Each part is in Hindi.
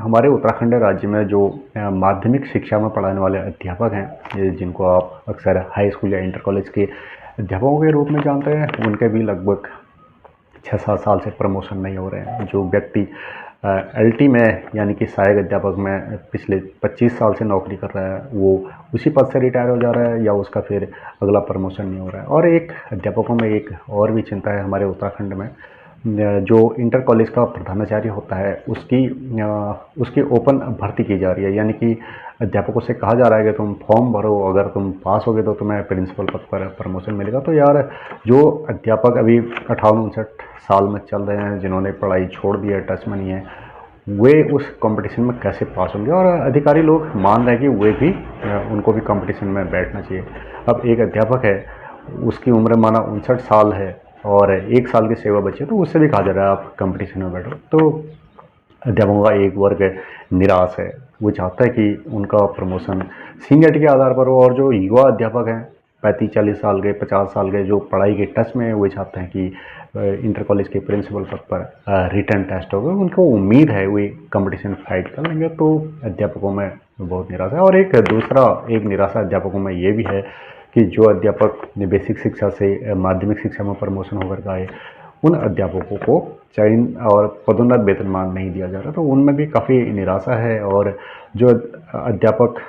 हमारे उत्तराखंड राज्य में जो माध्यमिक शिक्षा में पढ़ाने वाले अध्यापक हैं, जिनको आप अक्सर हाई स्कूल या इंटर कॉलेज के अध्यापकों के रूप में जानते हैं, उनके भी लगभग 6-7 साल से प्रमोशन नहीं हो रहे हैं। जो व्यक्ति एलटी में यानी कि सहायक अध्यापक में पिछले 25 साल से नौकरी कर रहा है, वो उसी पद से रिटायर हो जा रहा है या उसका फिर अगला प्रमोशन नहीं हो रहा है। और एक अध्यापकों में एक और भी चिंता है हमारे उत्तराखंड में, जो इंटर कॉलेज का प्रधानाचार्य होता है उसकी ओपन भर्ती की जा रही है। यानी कि अध्यापकों से कहा जा रहा है कि तुम फॉर्म भरो, अगर तुम पास होगे तो तुम्हें प्रिंसिपल पद पर प्रमोशन मिलेगा। तो यार, जो अध्यापक अभी 58-59 साल में चल रहे हैं, जिन्होंने पढ़ाई छोड़ दी है, टच में नहीं है, वे उस कंपटीशन में कैसे पास होंगे। और अधिकारी लोग मान रहे हैं कि वे भी उनको भी कंपटीशन में बैठना चाहिए। अब एक अध्यापक है, उसकी उम्र माना 59 साल है और 1 साल की सेवा बची है, तो उससे भी कहा जा रहा है आप कंपटीशन में बैठो। तो अध्यापकों का एक वर्ग निराश है, वो चाहता है कि उनका प्रमोशन सीनियरिटी के आधार पर हो। और जो युवा अध्यापक हैं 35-40 साल के, 50 साल के, जो पढ़ाई के टच में है, वो चाहते हैं कि इंटर कॉलेज के प्रिंसिपल पद पर रिटर्न टेस्ट होगा, उनको उम्मीद है वे कंपटीशन फाइट कर लेंगे। तो अध्यापकों में बहुत निराशा है। और एक निराशा अध्यापकों में ये भी है कि जो अध्यापक बेसिक शिक्षा से माध्यमिक शिक्षा में प्रमोशन होकर आए, उन अध्यापकों को चयन और पदोन्नत वेतनमान नहीं दिया जा रहा, तो उनमें भी काफ़ी निराशा है। और जो अध्यापक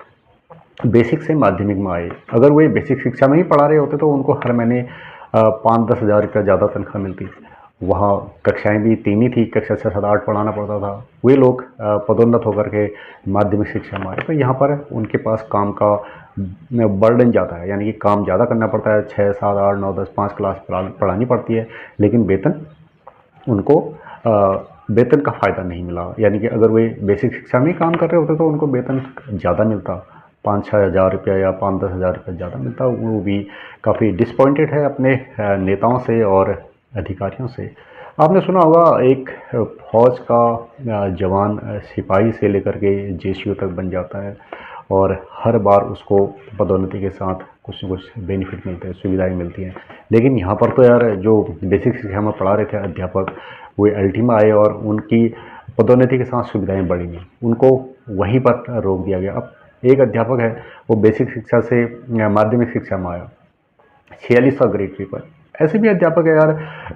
बेसिक से माध्यमिक में आए, अगर वे बेसिक शिक्षा में ही पढ़ा रहे होते तो उनको हर महीने 5-10 हज़ार रुपये ज़्यादा तनख्वाह मिलती। वहाँ कक्षाएं भी 3 ही थी, कक्षा 6-7-8 पढ़ाना पड़ता था। वे लोग पदोन्नत होकर के माध्यमिक शिक्षा में आए, तो यहाँ पर उनके पास काम का बर्डन ज़्यादा है, यानी कि काम ज़्यादा करना पड़ता है। 6-7-8-9-10 5 क्लास पढ़ानी पड़ती है, लेकिन उनको वेतन का फ़ायदा नहीं मिला। यानी कि अगर वे बेसिक शिक्षा में ही काम कर रहे होते तो उनको वेतन ज़्यादा मिलता, 5-6 हज़ार रुपया या 5-10 हज़ार रुपये ज़्यादा मिलता। वो भी काफ़ी डिसपॉइंटेड है अपने नेताओं से और अधिकारियों से। आपने सुना होगा, एक फौज का जवान सिपाही से लेकर के जेसीओ तक बन जाता है और हर बार उसको पदोन्नति के साथ कुछ न कुछ बेनिफिट मिलते हैं, सुविधाएं मिलती हैं। लेकिन यहाँ पर तो यार, जो बेसिक शिक्षा में पढ़ा रहे थे अध्यापक, वे एलटी में आए और उनकी पदोन्नति के साथ सुविधाएं बढ़ी नहीं, उनको वहीं पर रोक दिया गया। अब एक अध्यापक है, वो बेसिक शिक्षा से माध्यमिक शिक्षा में आया, 46वां ग्रेड पेपर। ऐसे भी अध्यापक है यार,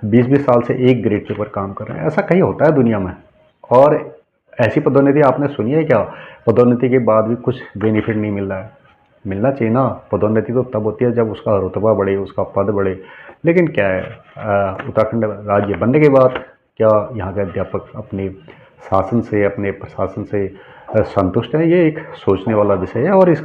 20-20 साल से एक ग्रेड पेपर काम कर रहे हैं। ऐसा कहीं होता है दुनिया में? और ऐसी पदोन्नति आपने सुनी है क्या? पदोन्नति के बाद भी कुछ बेनिफिट नहीं मिल रहा है। मिलना चाहिए ना। पदोन्नति तो तब होती है जब उसका रुतबा बढ़े, उसका पद बढ़े। लेकिन क्या है, उत्तराखंड राज्य बनने के बाद क्या यहाँ के अध्यापक अपने शासन से, अपने प्रशासन से संतुष्ट हैं? ये एक सोचने वाला विषय है। और इस